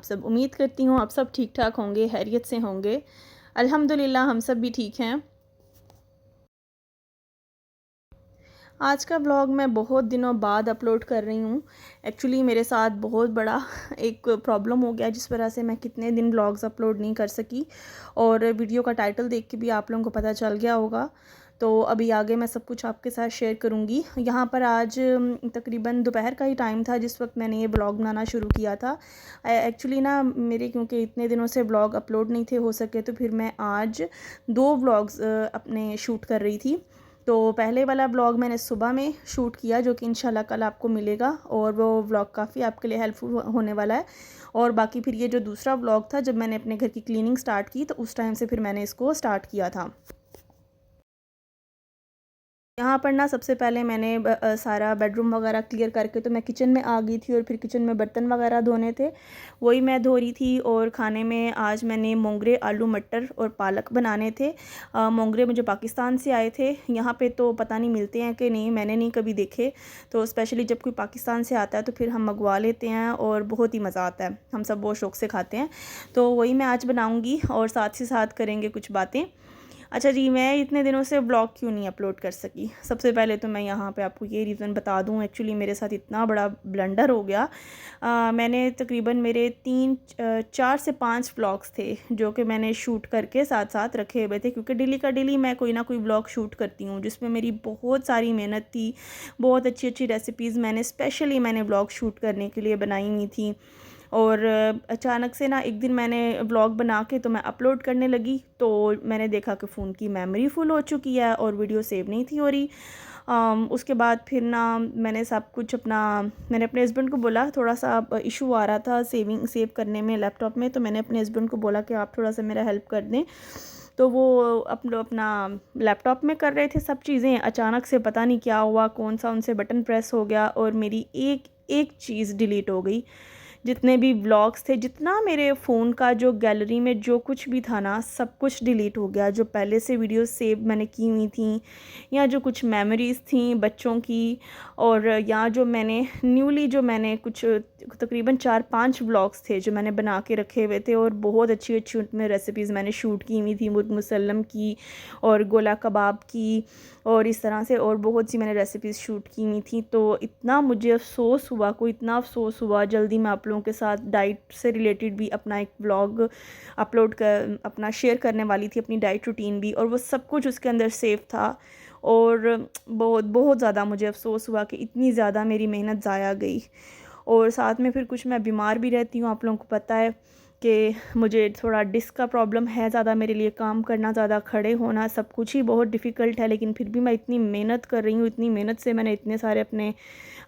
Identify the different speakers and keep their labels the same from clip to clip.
Speaker 1: सब। उम्मीद करती हूँ आप सब ठीक ठाक होंगे, खैरियत से होंगे। अल्हम्दुलिल्लाह हम सब भी ठीक हैं। आज का व्लॉग मैं बहुत दिनों बाद अपलोड कर रही हूँ। एक्चुअली मेरे साथ बहुत बड़ा एक प्रॉब्लम हो गया जिस वजह से मैं कितने दिन व्लॉग्स अपलोड नहीं कर सकी, और वीडियो का टाइटल देख के भी आप लोगों को पता चल गया होगा। तो अभी आगे मैं सब कुछ आपके साथ शेयर करूँगी। यहाँ पर आज तकरीबन दोपहर का ही टाइम था जिस वक्त मैंने ये ब्लॉग बनाना शुरू किया था। एक्चुअली ना मेरे क्योंकि इतने दिनों से ब्लॉग अपलोड नहीं थे हो सके, तो फिर मैं आज 2 व्लॉग्स अपने शूट कर रही थी। तो पहले वाला ब्लॉग मैंने सुबह में शूट किया जो कि इंशाल्लाह कल आपको मिलेगा, और वो व्लॉग काफ़ी आपके लिए हेल्पफुल होने वाला है। और बाकी फिर ये जो दूसरा व्लॉग था जब मैंने अपने घर की क्लीनिंग स्टार्ट की, तो उस टाइम से फिर मैंने इसको स्टार्ट किया था। यहाँ पर ना सबसे पहले मैंने सारा बेडरूम वगैरह क्लियर करके तो मैं किचन में आ गई थी, और फिर किचन में बर्तन वगैरह धोने थे, वही मैं धो रही थी। और खाने में आज मैंने मोंगरे, आलू मटर और पालक बनाने थे। मोंगरे मुझे पाकिस्तान से आए थे। यहाँ पे तो पता नहीं मिलते हैं कि नहीं, मैंने नहीं कभी देखे। तो स्पेशली जब कोई पाकिस्तान से आता है तो फिर हम मंगवा लेते हैं और बहुत ही मज़ा आता है, हम सब बहुत शौक़ से खाते हैं। तो वही मैं आज बनाऊँगी और साथ ही साथ करेंगे कुछ बातें। अच्छा जी, मैं इतने दिनों से ब्लॉग क्यों नहीं अपलोड कर सकी? सबसे पहले तो मैं यहाँ पे आपको ये रीज़न बता दूँ। एक्चुअली मेरे साथ इतना बड़ा ब्लंडर हो गया। मैंने तकरीबन मेरे 4 से 5 व्लॉग्स थे जो कि मैंने शूट करके साथ साथ रखे हुए थे, क्योंकि डेली का डेली मैं कोई ना कोई व्लॉग शूट करती हूँ जिसमें मेरी बहुत सारी मेहनत थी। बहुत अच्छी अच्छी रेसिपीज़ मैंने व्लॉग शूट करने के लिए बनाई हुई थी। और अचानक से ना एक दिन मैंने व्लॉग बना के तो मैं अपलोड करने लगी, तो मैंने देखा कि फ़ोन की मेमोरी फुल हो चुकी है और वीडियो सेव नहीं थी हो रही। उसके बाद फिर ना मैंने सब कुछ मैंने अपने हस्बैंड को बोला, थोड़ा सा इशू आ रहा था सेव करने में लैपटॉप में, तो मैंने अपने हस्बैंड को बोला कि आप थोड़ा सा मेरा हेल्प कर दें। तो वो अपना लैपटॉप में कर रहे थे सब चीज़ें। अचानक से पता नहीं क्या हुआ, कौन सा उनसे बटन प्रेस हो गया और मेरी एक एक चीज़ डिलीट हो गई। जितने भी व्लॉग्स थे, जितना मेरे फ़ोन का जो गैलरी में जो कुछ भी था ना, सब कुछ डिलीट हो गया। जो पहले से वीडियो सेव मैंने की हुई थी, या जो कुछ मेमोरीज़ थी बच्चों की, और या जो मैंने कुछ तकरीबन 4-5 व्लॉग्स थे जो मैंने बना के रखे हुए थे, और बहुत अच्छी अच्छी उनमें रेसिपीज़ मैंने शूट की हुई थी, मुर्ग मुसल्लम की और गोला कबाब की, और इस तरह से और बहुत सी मैंने रेसिपीज़ शूट की हुई थी। तो इतना मुझे अफ़सोस हुआ। जल्दी मैं आप लोगों के साथ डाइट से रिलेटेड भी अपना एक व्लॉग अपना शेयर करने वाली थी, अपनी डाइट रूटीन भी, और वो सब कुछ उसके अंदर सेव था। और बहुत बहुत ज़्यादा मुझे अफ़सोस हुआ कि इतनी ज़्यादा मेरी मेहनत ज़ाया गई। और साथ में फिर कुछ मैं बीमार भी रहती हूँ, आप लोगों को पता है कि मुझे थोड़ा डिस्क का प्रॉब्लम है ज़्यादा, मेरे लिए काम करना, ज़्यादा खड़े होना, सब कुछ ही बहुत डिफ़िकल्ट है। लेकिन फिर भी मैं इतनी मेहनत कर रही हूँ, इतनी मेहनत से मैंने इतने सारे अपने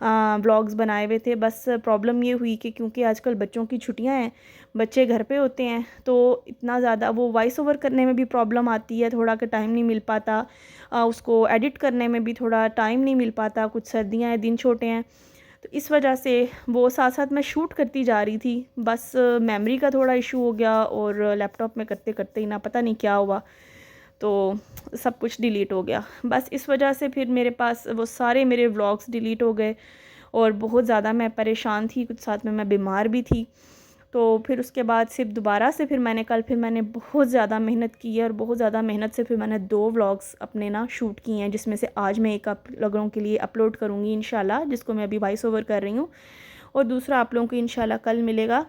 Speaker 1: व्लॉग्स बनाए हुए थे। बस प्रॉब्लम ये हुई कि क्योंकि आजकल बच्चों की छुट्टियां हैं, बच्चे घर पे होते हैं, तो इतना ज़्यादा वो वॉइस ओवर करने में भी प्रॉब्लम आती है, थोड़ा का टाइम नहीं मिल पाता। उसको एडिट करने में भी थोड़ा टाइम नहीं मिल पाता, कुछ सर्दियाँ हैं, दिन छोटे हैं, तो इस वजह से वो साथ साथ मैं शूट करती जा रही थी। बस मेमोरी का थोड़ा इशू हो गया, और लैपटॉप में करते करते ही ना पता नहीं क्या हुआ, तो सब कुछ डिलीट हो गया। बस इस वजह से फिर मेरे पास वो सारे मेरे व्लॉग्स डिलीट हो गए, और बहुत ज़्यादा मैं परेशान थी, कुछ साथ में मैं बीमार भी थी। तो फिर उसके बाद सिर्फ दोबारा से फिर मैंने बहुत ज़्यादा मेहनत की है, और बहुत ज़्यादा मेहनत से फिर मैंने 2 व्लॉग्स अपने ना शूट किए हैं, जिसमें से आज मैं एक आप लोगों के लिए अपलोड करूँगी इंशाल्लाह, जिसको मैं अभी वॉइस ओवर कर रही हूँ, और दूसरा आप लोगों को इंशाल्लाह कल मिलेगा।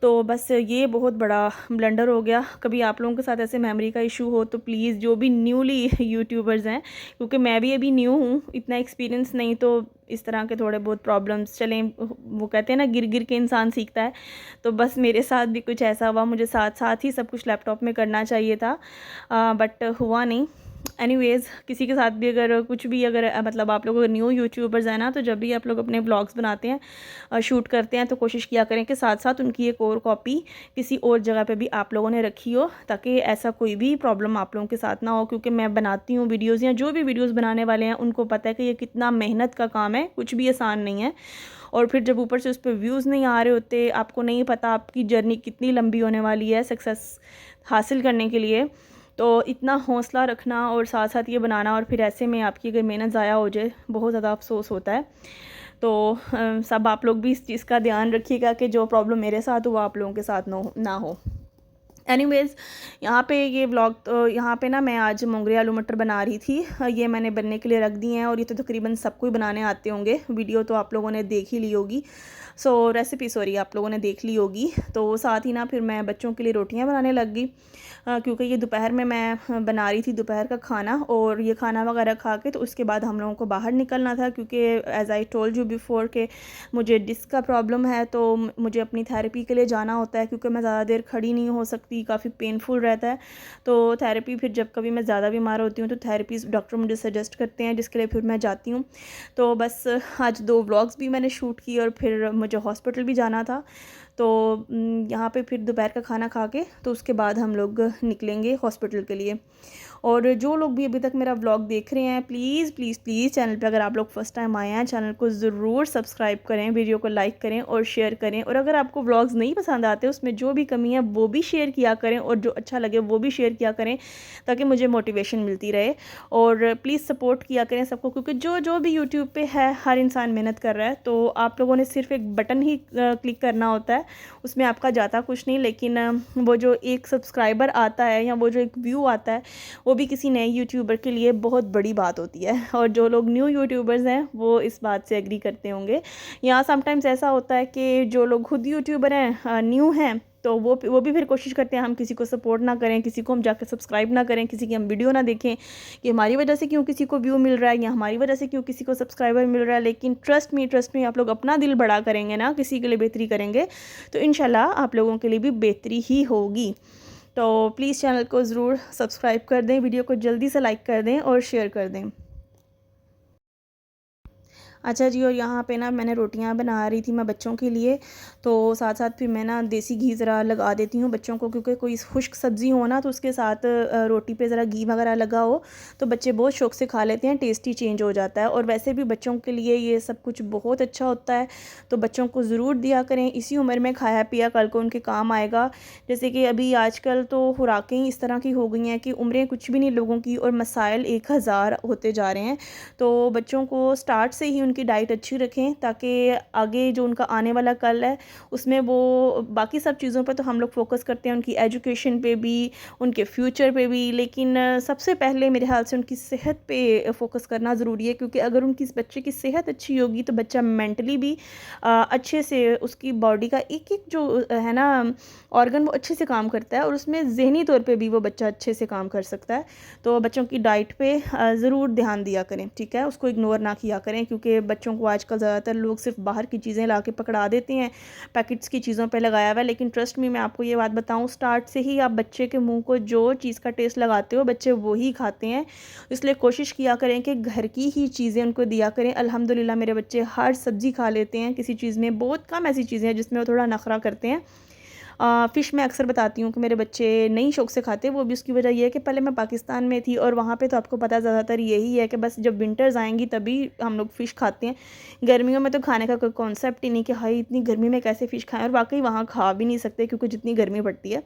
Speaker 1: तो बस ये बहुत बड़ा ब्लंडर हो गया। कभी आप लोगों के साथ ऐसे मेमोरी का इशू हो तो प्लीज़, जो भी न्यूली यूट्यूबर्स हैं, क्योंकि मैं भी अभी न्यू हूँ, इतना एक्सपीरियंस नहीं, तो इस तरह के थोड़े बहुत प्रॉब्लम्स चलें, वो कहते हैं ना गिर गिर के इंसान सीखता है। तो बस मेरे साथ भी कुछ ऐसा हुआ, मुझे साथ साथ ही सब कुछ लैपटॉप में करना चाहिए था, बट हुआ नहीं। एनीवेज़, किसी के साथ भी अगर कुछ भी मतलब आप लोग अगर न्यू यूट्यूबर्स हैं ना, तो जब भी आप लोग अपने ब्लॉग्स बनाते हैं, शूट करते हैं, तो कोशिश किया करें कि साथ साथ उनकी एक और कॉपी किसी और जगह पे भी आप लोगों ने रखी हो, ताकि ऐसा कोई भी प्रॉब्लम आप लोगों के साथ ना हो। क्योंकि मैं बनाती हूँ वीडियोज़, या जो भी वीडियोज़ बनाने वाले हैं उनको पता है कि ये कितना मेहनत का काम है, कुछ भी आसान नहीं है। और फिर जब ऊपर से उस पर व्यूज़ नहीं आ रहे होते, आपको नहीं पता आपकी जर्नी कितनी लंबी होने वाली है सक्सेस हासिल करने के लिए, तो इतना हौसला रखना और साथ साथ ये बनाना, और फिर ऐसे में आपकी अगर मेहनत ज़ाया हो जाए, बहुत ज़्यादा अफसोस होता है। तो सब आप लोग भी इस चीज़ का ध्यान रखिएगा कि जो प्रॉब्लम मेरे साथ हुआ आप लोगों के साथ ना हो। एनीवेज़, यहाँ पे ये व्लॉग तो यहाँ पे ना मैं आज मोंगरे आलू मटर बना रही थी। ये मैंने बनने के लिए रख दिए हैं और ये तो तकरीबन सबको ही बनाने आते होंगे। वीडियो तो आप लोगों ने देख ही ली होगी, रेसिपी सॉरी आप लोगों ने देख ली होगी। तो साथ ही ना फिर मैं बच्चों के लिए रोटियाँ बनाने लग गई, क्योंकि ये दोपहर में मैं बना रही थी दोपहर का खाना, और ये खाना वगैरह खा के तो उसके बाद हम लोगों को बाहर निकलना था, क्योंकि as I told you before के मुझे डिस्क का प्रॉब्लम है, तो मुझे अपनी थेरेपी के लिए जाना होता है, क्योंकि मैं ज़्यादा देर खड़ी नहीं हो सकती, काफ़ी पेनफुल रहता है। तो थेरेपी फिर जब कभी मैं ज़्यादा बीमार होती हूँ तो थेरेपी डॉक्टर मुझे सजेस्ट करते हैं, जिसके लिए फिर मैं जाती हूँ। तो बस आज 2 व्लॉग्स भी मैंने शूट किए और फिर मुझे हॉस्पिटल भी जाना था। तो यहाँ पे फिर दोपहर का खाना खा के तो उसके बाद हम लोग निकलेंगे हॉस्पिटल के लिए। और जो लोग भी अभी तक मेरा व्लॉग देख रहे हैं, प्लीज़ प्लीज़ प्लीज़ चैनल पे अगर आप लोग फर्स्ट टाइम आए हैं, चैनल को ज़रूर सब्सक्राइब करें, वीडियो को लाइक करें और शेयर करें। और अगर आपको व्लॉग्स नहीं पसंद आते, उसमें जो भी कमी है वो भी शेयर किया करें, और जो अच्छा लगे वो भी शेयर किया करें, ताकि मुझे मोटिवेशन मिलती रहे। और प्लीज़ सपोर्ट किया करें सबको, क्योंकि जो भी यूट्यूब पे है हर इंसान मेहनत कर रहा है। तो आप लोगों ने सिर्फ एक बटन ही क्लिक करना होता है, उसमें आपका जाता कुछ नहीं, लेकिन वो जो एक सब्सक्राइबर आता है या वो जो एक व्यू आता है, वो भी किसी नए यूट्यूबर के लिए बहुत बड़ी बात होती है। और जो लोग न्यू यूट्यूबर्स हैं वो इस बात से एग्री करते होंगे। यहाँ समटाइम्स ऐसा होता है कि जो लोग खुद यूट्यूबर हैं, न्यू हैं, तो वो भी फिर कोशिश करते हैं हम किसी को सपोर्ट ना करें, किसी को हम जाकर सब्सक्राइब ना करें, किसी की हम वीडियो ना देखें कि हमारी वजह से क्यों किसी को व्यू मिल रहा है या हमारी वजह से क्यों किसी को सब्सक्राइबर मिल रहा है। लेकिन ट्रस्ट मी आप लोग अपना दिल बड़ा करेंगे ना, किसी के लिए बेहतरी करेंगे, तो इंशाल्लाह आप लोगों के लिए भी बेहतरी ही होगी। तो प्लीज़ चैनल को ज़रूर सब्सक्राइब कर दें, वीडियो को जल्दी से लाइक कर दें और शेयर कर दें। अच्छा जी, और यहाँ पे ना मैंने रोटियाँ बना रही थी मैं बच्चों के लिए, तो साथ साथ फिर मैं ना देसी घी ज़रा लगा देती हूँ बच्चों को, क्योंकि कोई खुश्क सब्ज़ी हो ना तो उसके साथ रोटी पे ज़रा घी वगैरह लगा हो तो बच्चे बहुत शौक़ से खा लेते हैं, टेस्ट ही चेंज हो जाता है। और वैसे भी बच्चों के लिए ये सब कुछ बहुत अच्छा होता है, तो बच्चों को ज़रूर दिया करें। इसी उम्र में खाया पिया कल को उनके काम आएगा। जैसे कि अभी आजकल तो खुराकें ही इस तरह की हो गई हैं कि उम्रें कुछ भी नहीं लोगों की, और मसाइल 1000 होते जा रहे हैं। तो बच्चों को स्टार्ट से ही उनकी डाइट अच्छी रखें, ताकि आगे जो उनका आने वाला कल है उसमें वो बाकी सब चीज़ों पर तो हम लोग फोकस करते हैं, उनकी एजुकेशन पे भी, उनके फ्यूचर पे भी, लेकिन सबसे पहले मेरे ख्याल से उनकी सेहत पे फोकस करना ज़रूरी है। क्योंकि अगर उनकी बच्चे की सेहत अच्छी होगी तो बच्चा मेंटली भी अच्छे से, उसकी बॉडी का एक एक जो है ना ऑर्गन वो अच्छे से काम करता है, और उसमें ज़हनी तौर पे भी वो बच्चा अच्छे से काम कर सकता है। तो बच्चों की डाइट पे ज़रूर ध्यान दिया करें, ठीक है, उसको इग्नोर ना किया करें, क्योंकि बच्चों को आजकल ज़्यादातर लोग सिर्फ बाहर की चीज़ें ला के पकड़ा देते हैं, पैकेट्स की चीज़ों पे लगाया हुआ है। लेकिन ट्रस्ट मी, मैं आपको ये बात बताऊं, स्टार्ट से ही आप बच्चे के मुंह को जो चीज़ का टेस्ट लगाते हो बच्चे वही खाते हैं। इसलिए कोशिश किया करें कि घर की ही चीज़ें उनको दिया करें। अल्हम्दुलिल्लाह मेरे बच्चे हर सब्ज़ी खा लेते हैं, किसी चीज़ में बहुत कम ऐसी चीज़ें हैं जिसमें वो थोड़ा नखरा करते हैं। फ़िश मैं अक्सर बताती हूँ कि मेरे बच्चे नहीं शौक़ से खाते, वो भी उसकी वजह ये है कि पहले मैं पाकिस्तान में थी और वहाँ पे तो आपको पता ज़्यादातर यही है कि बस जब विंटर्स आएंगी तभी हम लोग फ़िश खाते हैं। गर्मियों में तो खाने का कोई कॉन्सेप्ट ही नहीं कि हाई इतनी गर्मी में कैसे फ़िश खाएं, और वाकई वहाँ खा भी नहीं सकते क्योंकि जितनी गर्मी पड़ती है।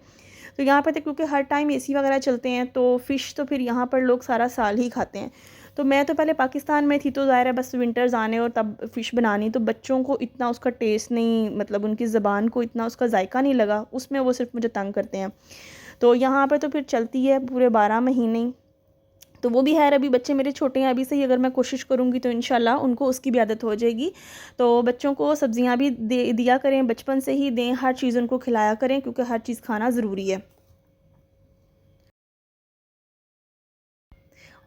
Speaker 1: तो यहाँ पर तो क्योंकि हर टाइम एसी वगैरह चलते हैं, तो फ़िश तो फिर यहाँ पर लोग सारा साल ही खाते हैं। तो मैं तो पहले पाकिस्तान में थी, तो ज़ाहिर है बस विंटर्स आने और तब फ़िश बनानी, तो बच्चों को इतना उसका टेस्ट नहीं, मतलब उनकी ज़बान को इतना उसका जायका नहीं लगा, उसमें वो सिर्फ मुझे तंग करते हैं। तो यहाँ पर तो फिर चलती है पूरे 12 महीने। तो वो भी खैर अभी बच्चे मेरे छोटे हैं, अभी से ही अगर मैं कोशिश करूँगी तो इंशाल्लाह उनको उसकी भी आदत हो जाएगी। तो बच्चों को सब्जियाँ भी दिया करें, बचपन से ही दें, हर चीज़ उनको खिलाया करें, क्योंकि हर चीज़ खाना ज़रूरी है।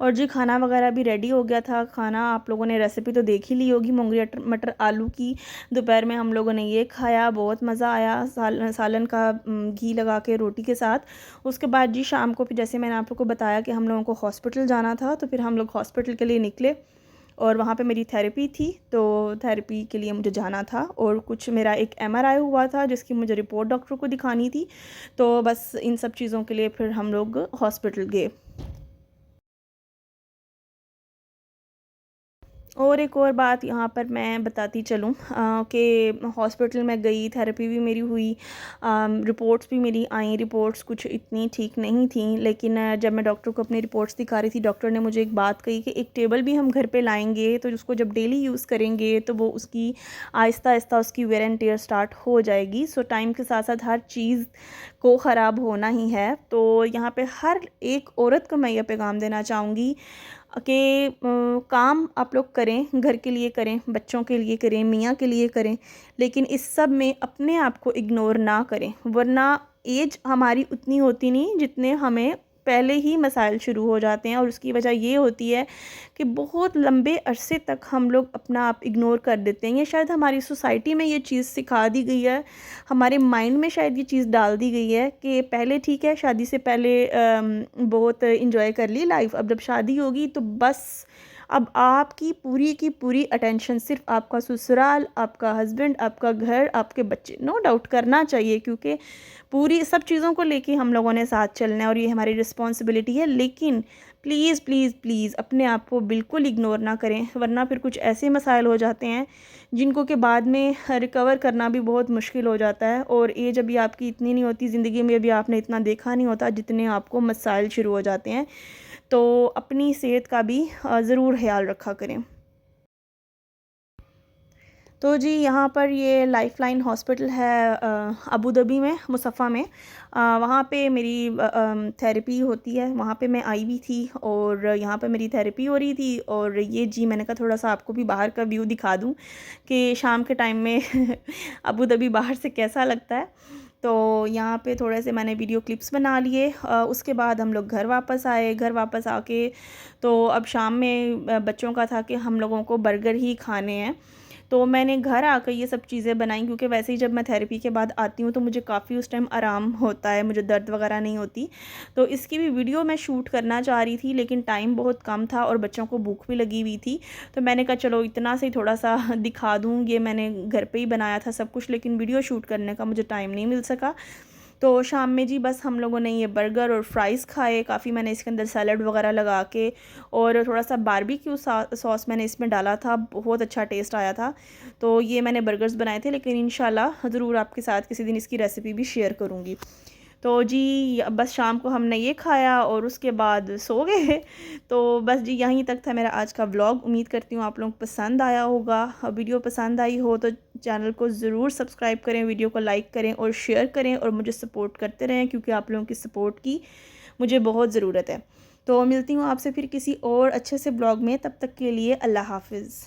Speaker 1: और जी खाना वगैरह भी रेडी हो गया था। खाना आप लोगों ने रेसिपी तो देख ही ली होगी मोंगरी मटर आलू की। दोपहर में हम लोगों ने ये खाया, बहुत मज़ा आया सालन का घी लगा के रोटी के साथ। उसके बाद जी शाम को फिर जैसे मैंने आप लोग को बताया कि हम लोगों को हॉस्पिटल जाना था, तो फिर हम लोग हॉस्पिटल के लिए निकले और वहाँ पे मेरी थेरेपी थी, तो थेरेपी के लिए मुझे जाना था। और कुछ मेरा एक एमआरआई हुआ था जिसकी मुझे रिपोर्ट डॉक्टर को दिखानी थी। तो बस इन सब चीज़ों के लिए फिर हम लोग हॉस्पिटल गए। और एक और बात यहाँ पर मैं बताती चलूँ कि हॉस्पिटल में गई, थेरेपी भी मेरी हुई, रिपोर्ट्स भी मेरी आई। रिपोर्ट्स कुछ इतनी ठीक नहीं थी, लेकिन जब मैं डॉक्टर को अपनी रिपोर्ट्स दिखा रही थी, डॉक्टर ने मुझे एक बात कही कि एक टेबल भी हम घर पे लाएंगे तो उसको जब डेली यूज़ करेंगे तो वो उसकी आहिस्ता आहिस्ता उसकी वेयर एंड टेयर स्टार्ट हो जाएगी। सो टाइम के साथ साथ हर चीज़ को ख़राब होना ही है। तो यहाँ पे हर एक औरत को मैं ये पैगाम देना चाहूँगी कि काम आप लोग करें, घर के लिए करें, बच्चों के लिए करें, मियाँ के लिए करें, लेकिन इस सब में अपने आप को इग्नोर ना करें, वरना एज हमारी उतनी होती नहीं जितने हमें पहले ही मसाइल शुरू हो जाते हैं। और उसकी वजह ये होती है कि बहुत लंबे अरसे तक हम लोग अपना आप इग्नोर कर देते हैं। ये शायद हमारी सोसाइटी में ये चीज़ सिखा दी गई है, हमारे माइंड में शायद ये चीज़ डाल दी गई है कि पहले ठीक है, शादी से पहले बहुत इंजॉय कर ली लाइफ, अब जब शादी होगी तो बस अब आपकी पूरी अटेंशन सिर्फ आपका ससुराल, आपका हस्बैंड, आपका घर, आपके बच्चे। नो डाउट करना चाहिए, क्योंकि पूरी सब चीज़ों को लेके हम लोगों ने साथ चलना है और ये हमारी रिस्पॉन्सिबिलिटी है। लेकिन प्लीज़ प्लीज़ प्लीज़ अपने आप को बिल्कुल इग्नोर ना करें, वरना फिर कुछ ऐसे मसाइल हो जाते हैं जिनको के बाद में रिकवर करना भी बहुत मुश्किल हो जाता है। और एज अभी आपकी इतनी नहीं होती, ज़िंदगी में अभी आपने इतना देखा नहीं होता जितने आपको मसाइल शुरू हो जाते हैं। तो अपनी सेहत का भी ज़रूर ख्याल रखा करें। तो जी यहाँ पर ये लाइफ़लाइन हॉस्पिटल है अबू धाबी में, मुसफ़ा में। वहाँ पे मेरी थेरेपी होती है, वहाँ पे मैं आई हुई थी और यहाँ पे मेरी थेरेपी हो रही थी। और ये जी मैंने कहा थोड़ा-सा आपको भी बाहर का व्यू दिखा दूँ कि शाम के टाइम में अबू धाबी बाहर से कैसा लगता है। तो यहाँ पे थोड़े से मैंने वीडियो क्लिप्स बना लिए। उसके बाद हम लोग घर वापस आए। घर वापस आके तो अब शाम में बच्चों का था कि हम लोगों को बर्गर ही खाने हैं। तो मैंने घर आकर ये सब चीज़ें बनाई, क्योंकि वैसे ही जब मैं थेरेपी के बाद आती हूँ तो मुझे काफ़ी उस टाइम आराम होता है, मुझे दर्द वगैरह नहीं होती। तो इसकी भी वीडियो मैं शूट करना चाह रही थी, लेकिन टाइम बहुत कम था और बच्चों को भूख भी लगी हुई थी। तो मैंने कहा चलो इतना से थोड़ा सा दिखा दूँ। ये मैंने घर पे ही बनाया था सब कुछ, लेकिन वीडियो शूट करने का मुझे टाइम नहीं मिल सका। तो शाम में जी बस हम लोगों ने ये बर्गर और फ्राइज़ खाए। काफ़ी मैंने इसके अंदर सैलड वगैरह लगा के, और थोड़ा सा बारबेक्यू सॉस मैंने इसमें डाला था, बहुत अच्छा टेस्ट आया था। तो ये मैंने बर्गर्स बनाए थे, लेकिन इंशाल्लाह ज़रूर आपके साथ किसी दिन इसकी रेसिपी भी शेयर करूँगी। तो जी बस शाम को हमने ये खाया और उसके बाद सो गए। तो बस जी यहीं तक था मेरा आज का व्लॉग। उम्मीद करती हूँ आप लोगों को पसंद आया होगा। वीडियो पसंद आई हो तो चैनल को ज़रूर सब्सक्राइब करें, वीडियो को लाइक करें और शेयर करें और मुझे सपोर्ट करते रहें, क्योंकि आप लोगों की सपोर्ट की मुझे बहुत ज़रूरत है। तो मिलती हूँ आपसे फिर किसी और अच्छे से ब्लॉग में, तब तक के लिए अल्लाह हाफ़िज़।